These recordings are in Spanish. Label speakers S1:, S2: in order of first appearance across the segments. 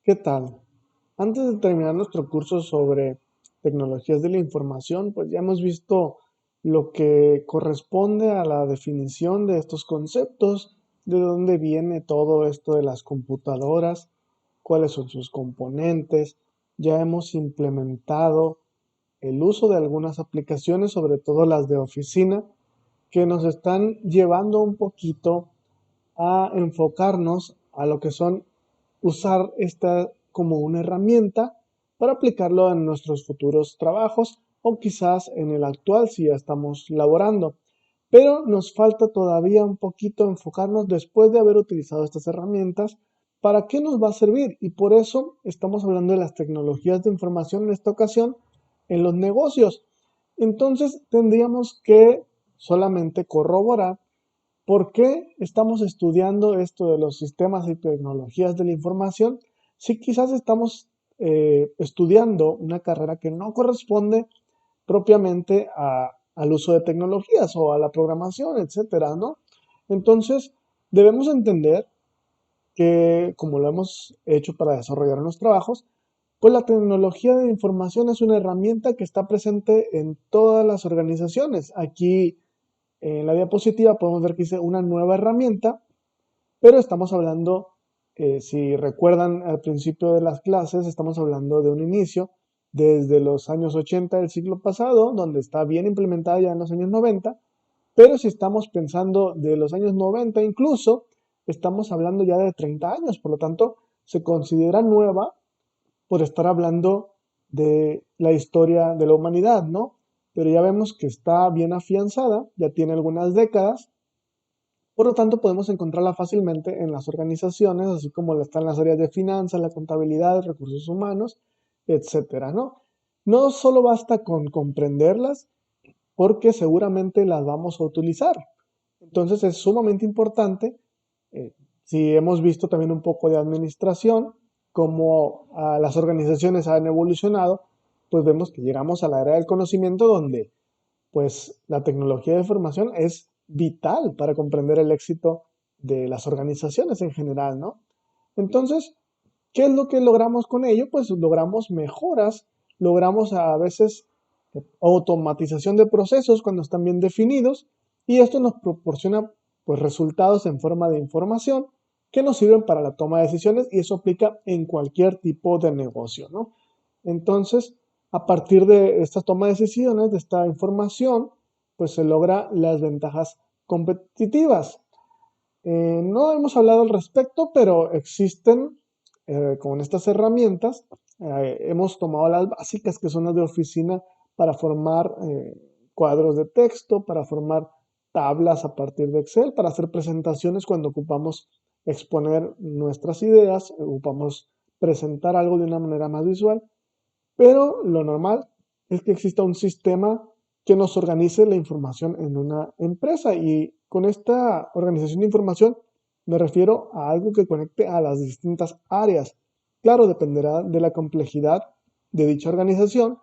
S1: ¿Qué tal? Antes de terminar nuestro curso sobre tecnologías de la información, pues ya hemos visto lo que corresponde a la definición de estos conceptos, de dónde viene todo esto de las computadoras, cuáles son sus componentes. Ya hemos implementado el uso de algunas aplicaciones, sobre todo las de oficina, que nos están llevando un poquito a enfocarnos a lo que son usar esta como una herramienta para aplicarlo en nuestros futuros trabajos o quizás en el actual si ya estamos laborando. Pero nos falta todavía un poquito enfocarnos después de haber utilizado estas herramientas para qué nos va a servir, y por eso estamos hablando de las tecnologías de información en esta ocasión en los negocios. Entonces tendríamos que solamente corroborar ¿por qué estamos estudiando esto de los sistemas y tecnologías de la información si quizás estamos estudiando una carrera que no corresponde propiamente al uso de tecnologías o a la programación, etcétera, ¿no? Entonces, debemos entender que, como lo hemos hecho para desarrollar los trabajos, pues la tecnología de información es una herramienta que está presente en todas las organizaciones. Aquí en la diapositiva podemos ver que dice una nueva herramienta, pero estamos hablando, si recuerdan al principio de las clases, estamos hablando de un inicio desde los años 80 del siglo pasado, donde está bien implementada ya en los años 90, pero si estamos pensando de los años 90 incluso, estamos hablando ya de 30 años, por lo tanto, se considera nueva por estar hablando de la historia de la humanidad, ¿no? Pero ya vemos que está bien afianzada, ya tiene algunas décadas, por lo tanto podemos encontrarla fácilmente en las organizaciones, así como está en las áreas de finanzas, la contabilidad, recursos humanos, etcétera, ¿no? No solo basta con comprenderlas, porque seguramente las vamos a utilizar. Entonces es sumamente importante, eh, si hemos visto también un poco de administración, cómo las organizaciones han evolucionado, pues vemos que llegamos a la era del conocimiento donde pues la tecnología de información es vital para comprender el éxito de las organizaciones en general, ¿no? Entonces, ¿qué es lo que logramos con ello? Pues logramos mejoras, logramos a veces automatización de procesos cuando están bien definidos, y esto nos proporciona pues resultados en forma de información que nos sirven para la toma de decisiones, y eso aplica en cualquier tipo de negocio, ¿no? Entonces, a partir de esta toma de decisiones, de esta información, pues se logra las ventajas competitivas. No hemos hablado al respecto, pero existen con estas herramientas. Hemos tomado las básicas, que son las de oficina, para formar cuadros de texto, para formar tablas a partir de Excel, para hacer presentaciones cuando ocupamos exponer nuestras ideas, ocupamos presentar algo de una manera más visual. Pero lo normal es que exista un sistema que nos organice la información en una empresa. Y con esta organización de información me refiero a algo que conecte a las distintas áreas. Claro, dependerá de la complejidad de dicha organización,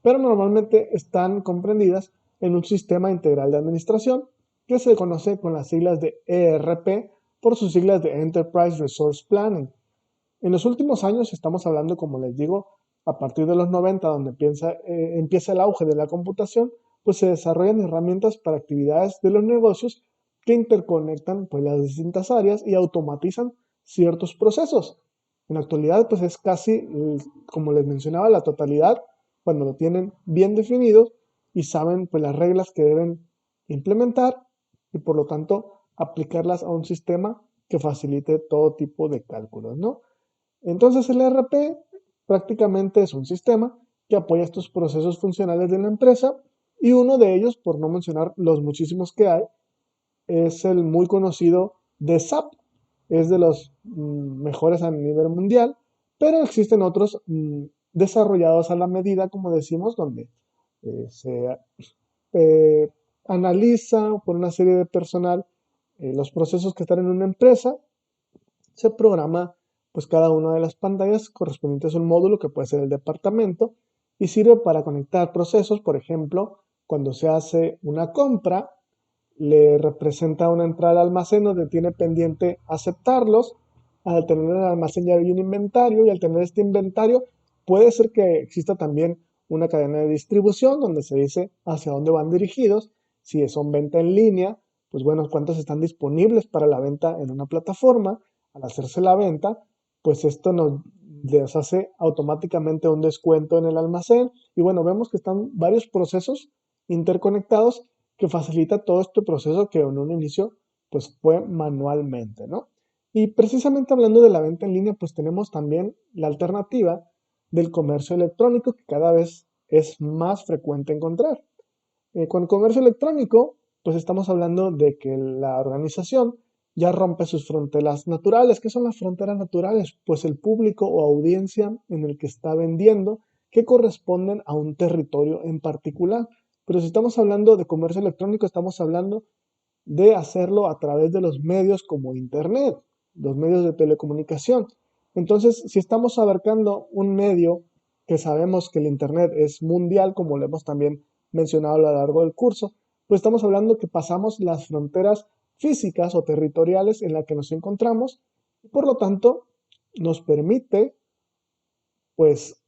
S1: pero normalmente están comprendidas en un sistema integral de administración que se conoce con las siglas de ERP, por sus siglas de Enterprise Resource Planning. En los últimos años estamos hablando, como les digo, a partir de los 90, donde empieza el auge de la computación, pues se desarrollan herramientas para actividades de los negocios que interconectan pues, las distintas áreas y automatizan ciertos procesos. En la actualidad, pues es casi, como les mencionaba, la totalidad cuando lo tienen bien definidos y saben pues, las reglas que deben implementar y por lo tanto aplicarlas a un sistema que facilite todo tipo de cálculos, ¿no? Entonces el ERP prácticamente es un sistema que apoya estos procesos funcionales de la empresa, y uno de ellos, por no mencionar los muchísimos que hay, es el muy conocido de SAP. Es de los mejores a nivel mundial, pero existen otros desarrollados a la medida, como decimos, donde se eh, analiza por una serie de personal los procesos que están en una empresa. Se programa pues cada una de las pantallas correspondientes a un módulo que puede ser el departamento, y sirve para conectar procesos. Por ejemplo, cuando se hace una compra, le representa una entrada al almacén donde tiene pendiente aceptarlos, al tener en el almacén ya hay un inventario y al tener este inventario puede ser que exista también una cadena de distribución donde se dice hacia dónde van dirigidos, si son venta en línea, pues bueno, cuántos están disponibles para la venta en una plataforma. Al hacerse la venta, pues esto nos les hace automáticamente un descuento en el almacén y bueno, vemos que están varios procesos interconectados que facilita todo este proceso que en un inicio pues fue manualmente, ¿no? Y precisamente hablando de la venta en línea, pues tenemos también la alternativa del comercio electrónico que cada vez es más frecuente encontrar. Con el comercio electrónico, pues estamos hablando de que la organización ya rompe sus fronteras naturales. ¿Qué son las fronteras naturales? Pues el público o audiencia en el que está vendiendo que corresponden a un territorio en particular. Pero si estamos hablando de comercio electrónico, estamos hablando de hacerlo a través de los medios como Internet, los medios de telecomunicación. Entonces, si estamos abarcando un medio que sabemos que el Internet es mundial, como lo hemos también mencionado a lo largo del curso, pues estamos hablando que pasamos las fronteras físicas o territoriales en las que nos encontramos y por lo tanto nos permite pues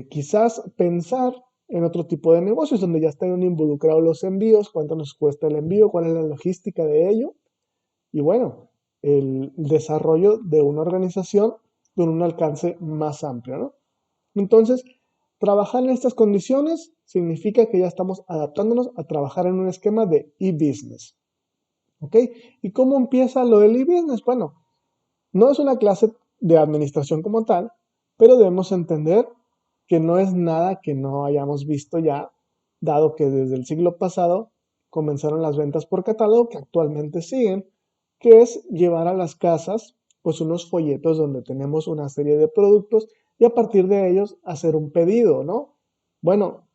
S1: quizás pensar en otro tipo de negocios donde ya están involucrados los envíos, cuánto nos cuesta el envío, cuál es la logística de ello y bueno, el desarrollo de una organización con un alcance más amplio, ¿no? Entonces, trabajar en estas condiciones significa que ya estamos adaptándonos a trabajar en un esquema de e-business, ¿ok? ¿Y cómo empieza lo del e-business? Bueno, no es una clase de administración como tal, pero debemos entender que no es nada que no hayamos visto ya, dado que desde el siglo pasado comenzaron las ventas por catálogo que actualmente siguen, que es llevar a las casas pues unos folletos donde tenemos una serie de productos y a partir de ellos hacer un pedido, ¿no? Bueno,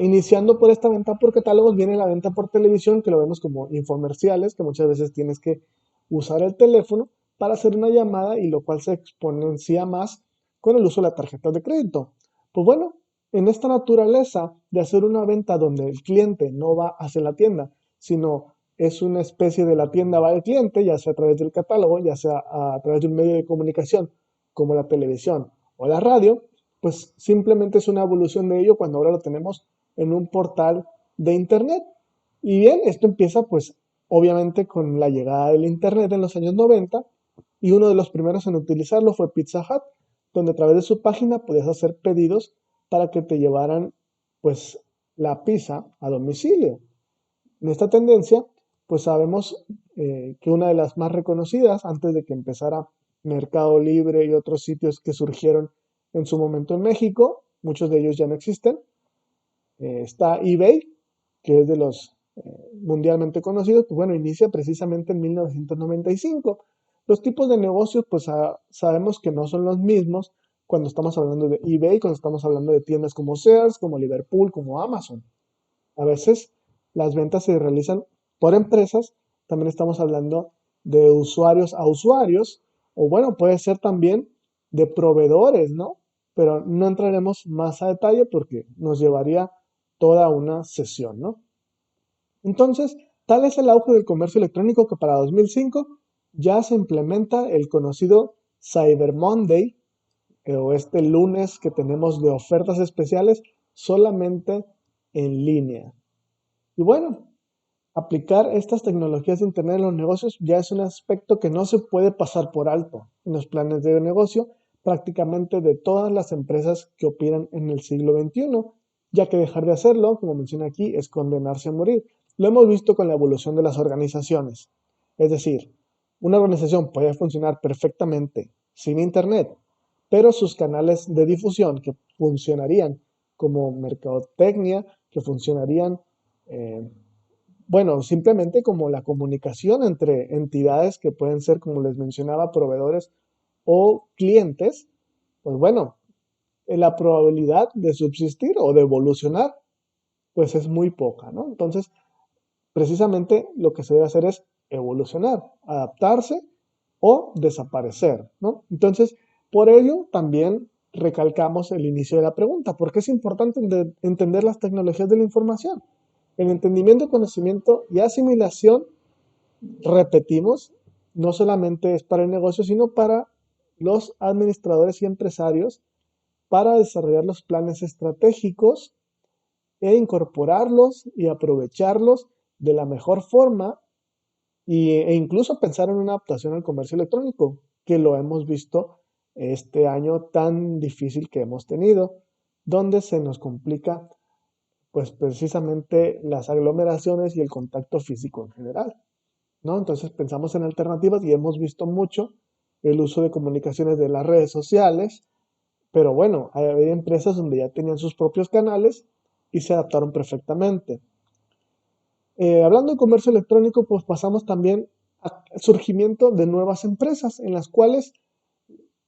S1: iniciando por esta venta por catálogos viene la venta por televisión, que lo vemos como infomerciales, que muchas veces tienes que usar el teléfono para hacer una llamada y lo cual se exponencia más con el uso de la tarjeta de crédito. Pues bueno, en esta naturaleza de hacer una venta donde el cliente no va hacia la tienda, sino es una especie de la tienda va al cliente, ya sea a través del catálogo, ya sea a través de un medio de comunicación como la televisión o la radio, pues simplemente es una evolución de ello cuando ahora lo tenemos en un portal de internet. Y bien, esto empieza pues obviamente con la llegada del internet en los años 90 y uno de los primeros en utilizarlo fue Pizza Hut, donde a través de su página podías hacer pedidos para que te llevaran pues la pizza a domicilio. En esta tendencia, pues sabemos que una de las más reconocidas, antes de que empezara Mercado Libre y otros sitios que surgieron en su momento en México, muchos de ellos ya no existen, está eBay, que es de los mundialmente conocidos, pues bueno, inicia precisamente en 1995. Los tipos de negocios, pues sabemos que no son los mismos cuando estamos hablando de eBay, cuando estamos hablando de tiendas como Sears, como Liverpool, como Amazon. A veces las ventas se realizan por empresas, también estamos hablando de usuarios a usuarios, o bueno, puede ser también de proveedores, ¿no? Pero no entraremos más a detalle porque nos llevaría toda una sesión, ¿no? Entonces, tal es el auge del comercio electrónico que para 2005 ya se implementa el conocido Cyber Monday, o este lunes que tenemos de ofertas especiales solamente en línea. Y bueno, aplicar estas tecnologías de Internet en los negocios ya es un aspecto que no se puede pasar por alto en los planes de negocio prácticamente de todas las empresas que operan en el siglo XXI, ya que dejar de hacerlo, como menciona aquí, es condenarse a morir. Lo hemos visto con la evolución de las organizaciones. Es decir, una organización puede funcionar perfectamente sin Internet, pero sus canales de difusión que funcionarían como mercadotecnia, que funcionarían eh, bueno, simplemente como la comunicación entre entidades que pueden ser, como les mencionaba, proveedores o clientes, pues bueno, la probabilidad de subsistir o de evolucionar, pues es muy poca, ¿no? Entonces, precisamente lo que se debe hacer es evolucionar, adaptarse o desaparecer, ¿no? Entonces, por ello también recalcamos el inicio de la pregunta, ¿por qué es importante entender las tecnologías de la información? El entendimiento, conocimiento y asimilación, repetimos, no solamente es para el negocio, sino para los administradores y empresarios para desarrollar los planes estratégicos e incorporarlos y aprovecharlos de la mejor forma e incluso pensar en una adaptación al comercio electrónico, que lo hemos visto este año tan difícil que hemos tenido, donde se nos complica pues precisamente las aglomeraciones y el contacto físico en general, ¿no? Entonces pensamos en alternativas y hemos visto mucho el uso de comunicaciones de las redes sociales, pero bueno, hay empresas donde ya tenían sus propios canales y se adaptaron perfectamente. Hablando de comercio electrónico, pues pasamos también al surgimiento de nuevas empresas en las cuales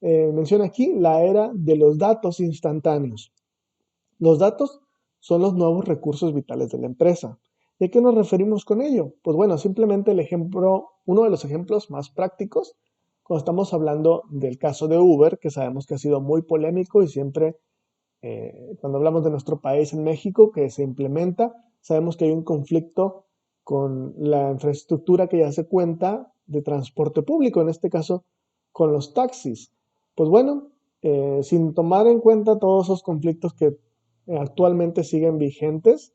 S1: menciona aquí la era de los datos instantáneos. Los datos son los nuevos recursos vitales de la empresa. ¿Y a qué nos referimos con ello? Pues bueno, simplemente el ejemplo, uno de los ejemplos más prácticos, cuando estamos hablando del caso de Uber, que sabemos que ha sido muy polémico y siempre, cuando hablamos de nuestro país en México, que se implementa, sabemos que hay un conflicto con la infraestructura que ya se cuenta de transporte público, en este caso con los taxis. Pues bueno, sin tomar en cuenta todos esos conflictos que actualmente siguen vigentes,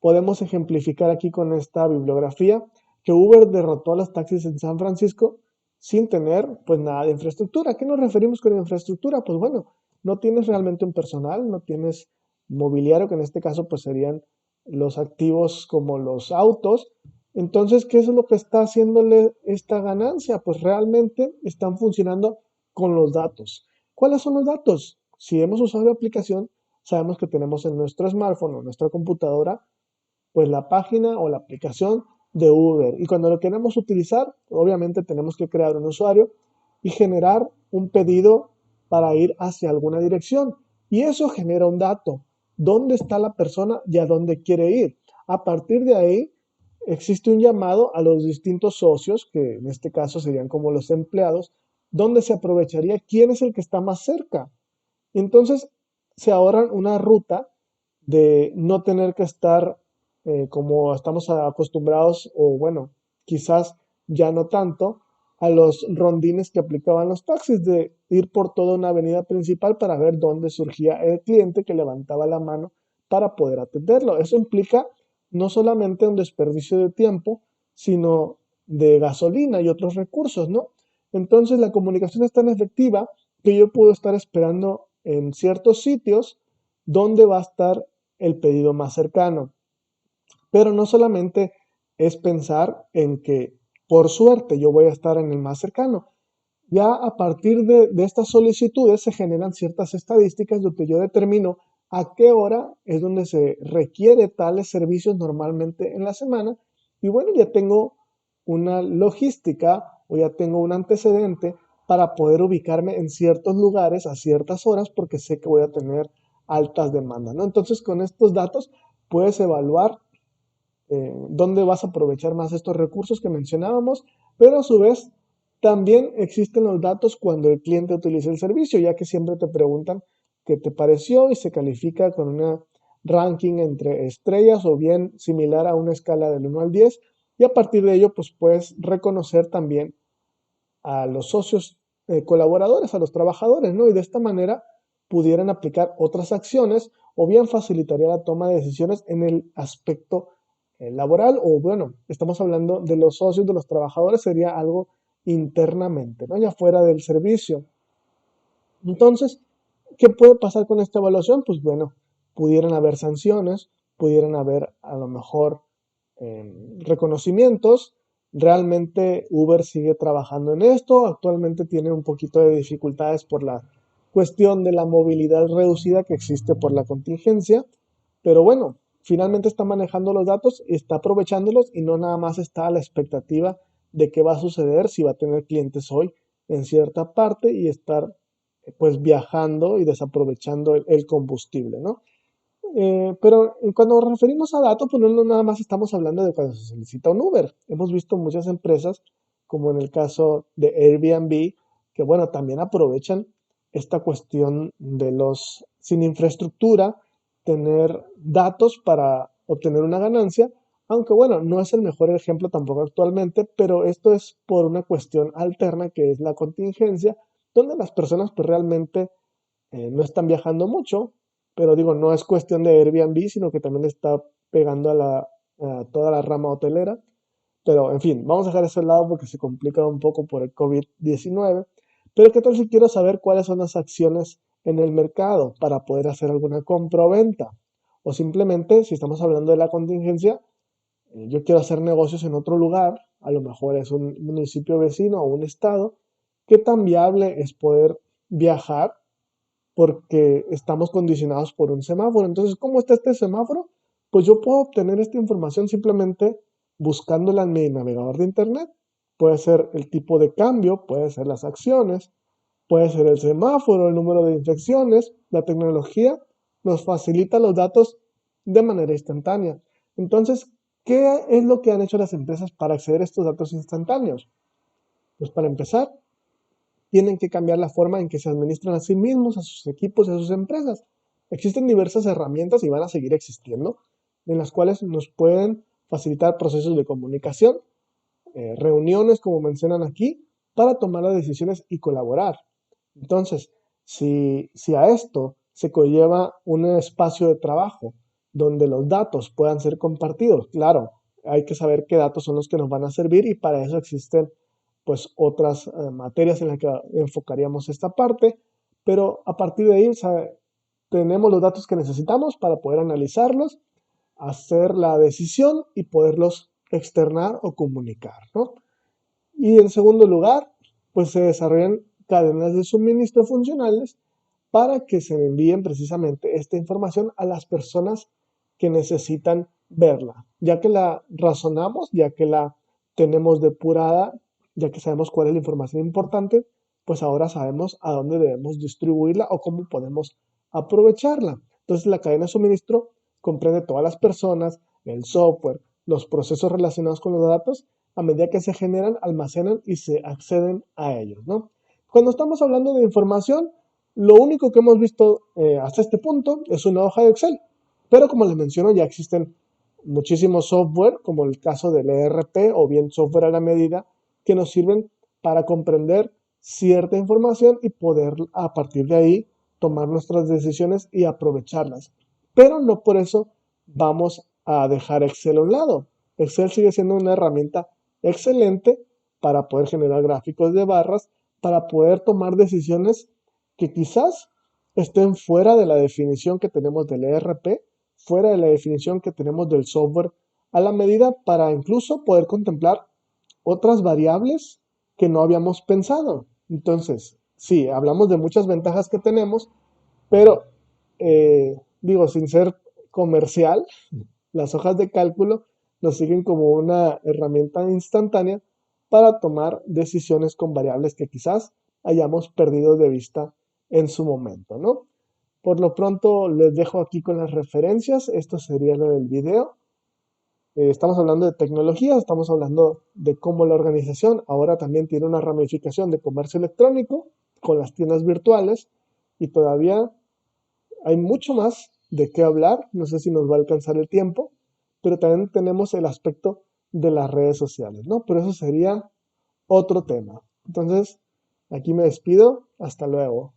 S1: podemos ejemplificar aquí con esta bibliografía que Uber derrotó a los taxis en San Francisco sin tener pues nada de infraestructura. ¿A qué nos referimos con infraestructura? Pues bueno, no tienes realmente un personal, no tienes mobiliario, que en este caso pues serían los activos como los autos. Entonces, ¿qué es lo que está haciéndole esta ganancia? Pues realmente están funcionando con los datos. ¿Cuáles son los datos? Si hemos usado la aplicación, sabemos que tenemos en nuestro smartphone o nuestra computadora pues la página o la aplicación de Uber. Y cuando lo queremos utilizar, obviamente tenemos que crear un usuario y generar un pedido para ir hacia alguna dirección. Y eso genera un dato. ¿Dónde está la persona y a dónde quiere ir? A partir de ahí, existe un llamado a los distintos socios, que en este caso serían como los empleados, donde se aprovecharía quién es el que está más cerca. Entonces, se ahorran una ruta de no tener que estar como estamos acostumbrados, o bueno, quizás ya no tanto, a los rondines que aplicaban los taxis, de ir por toda una avenida principal para ver dónde surgía el cliente que levantaba la mano para poder atenderlo. Eso implica no solamente un desperdicio de tiempo, sino de gasolina y otros recursos, ¿no? Entonces la comunicación es tan efectiva que yo puedo estar esperando en ciertos sitios donde va a estar el pedido más cercano. Pero no solamente es pensar en que por suerte yo voy a estar en el más cercano. Ya a partir de estas solicitudes se generan ciertas estadísticas donde yo determino a qué hora es donde se requiere tales servicios normalmente en la semana. Y bueno, ya tengo una logística o ya tengo un antecedente para poder ubicarme en ciertos lugares a ciertas horas porque sé que voy a tener altas demandas, ¿no? Entonces, con estos datos puedes evaluar dónde vas a aprovechar más estos recursos que mencionábamos, pero a su vez también existen los datos cuando el cliente utiliza el servicio, ya que siempre te preguntan qué te pareció y se califica con una ranking entre estrellas o bien similar a una escala del 1 al 10 y a partir de ello pues puedes reconocer también a los socios colaboradores, a los trabajadores, ¿no? Y de esta manera pudieran aplicar otras acciones o bien facilitaría la toma de decisiones en el aspecto laboral o bueno, estamos hablando de los socios, de los trabajadores, sería algo internamente, ¿no? Ya fuera del servicio. Entonces, ¿qué puede pasar con esta evaluación? Pues bueno, pudieran haber sanciones, pudieran haber a lo mejor reconocimientos. Realmente Uber sigue trabajando en esto. Actualmente tiene un poquito de dificultades por la cuestión de la movilidad reducida que existe por la contingencia. Pero bueno, finalmente está manejando los datos, está aprovechándolos y no nada más está a la expectativa de qué va a suceder si va a tener clientes hoy en cierta parte y estar pues viajando y desaprovechando el combustible, ¿no? Pero cuando nos referimos a datos, pues no nada más estamos hablando de cuando se solicita un Uber. Hemos visto muchas empresas, como en el caso de Airbnb, que bueno, también aprovechan esta cuestión de los sin infraestructura, tener datos para obtener una ganancia, Aunque bueno, no es el mejor ejemplo tampoco actualmente, pero esto es por una cuestión alterna que es la contingencia, donde las personas pues realmente no están viajando mucho, pero digo, no es cuestión de Airbnb, sino que también está pegando a toda la rama hotelera. Pero en fin, vamos a dejar eso de lado porque se complica un poco por el COVID-19. Pero ¿qué tal si quiero saber cuáles son las acciones en el mercado para poder hacer alguna compra o venta? O simplemente, si estamos hablando de la contingencia, yo quiero hacer negocios en otro lugar, a lo mejor es un municipio vecino o un estado. ¿Qué tan viable es poder viajar porque estamos condicionados por un semáforo? Entonces, ¿cómo está este semáforo? Pues yo puedo obtener esta información simplemente buscándola en mi navegador de internet. Puede ser el tipo de cambio, puede ser las acciones, puede ser el semáforo, el número de infecciones. La tecnología nos facilita los datos de manera instantánea. Entonces, ¿qué es lo que han hecho las empresas para acceder a estos datos instantáneos? Pues para empezar, tienen que cambiar la forma en que se administran a sí mismos, a sus equipos y a sus empresas. Existen diversas herramientas y van a seguir existiendo, en las cuales nos pueden facilitar procesos de comunicación, reuniones, como mencionan aquí, para tomar las decisiones y colaborar. Entonces, si a esto se conlleva un espacio de trabajo donde los datos puedan ser compartidos, claro, hay que saber qué datos son los que nos van a servir y para eso existen pues otras materias en las que enfocaríamos esta parte, pero a partir de ahí tenemos los datos que necesitamos para poder analizarlos, hacer la decisión y poderlos externar o comunicar, ¿no? Y en segundo lugar, pues se desarrollan cadenas de suministro funcionales para que se envíen precisamente esta información a las personas que necesitan verla, ya que la razonamos, ya que la tenemos depurada, ya que sabemos cuál es la información importante, pues ahora sabemos a dónde debemos distribuirla o cómo podemos aprovecharla. Entonces la cadena de suministro comprende todas las personas, el software, los procesos relacionados con los datos a medida que se generan, almacenan y se acceden a ellos, ¿no? Cuando estamos hablando de información, lo único que hemos visto hasta este punto es una hoja de Excel, pero como les menciono, ya existen muchísimos software, como el caso del ERP o bien software a la medida, que nos sirven para comprender cierta información y poder a partir de ahí tomar nuestras decisiones y aprovecharlas. Pero no por eso vamos a dejar Excel a un lado. Excel sigue siendo una herramienta excelente para poder generar gráficos de barras, para poder tomar decisiones que quizás estén fuera de la definición que tenemos del ERP, fuera de la definición que tenemos del software a la medida para incluso poder contemplar otras variables que no habíamos pensado. Entonces, sí, hablamos de muchas ventajas que tenemos, pero digo, sin ser comercial, las hojas de cálculo nos siguen como una herramienta instantánea para tomar decisiones con variables que quizás hayamos perdido de vista en su momento, ¿no? Por lo pronto les dejo aquí con las referencias. Esto sería lo del video. Estamos hablando de tecnología, estamos hablando de cómo la organización ahora también tiene una ramificación de comercio electrónico con las tiendas virtuales y todavía hay mucho más de qué hablar. No sé si nos va a alcanzar el tiempo, pero también tenemos el aspecto de las redes sociales, ¿no? Pero eso sería otro tema. Entonces, aquí me despido. Hasta luego.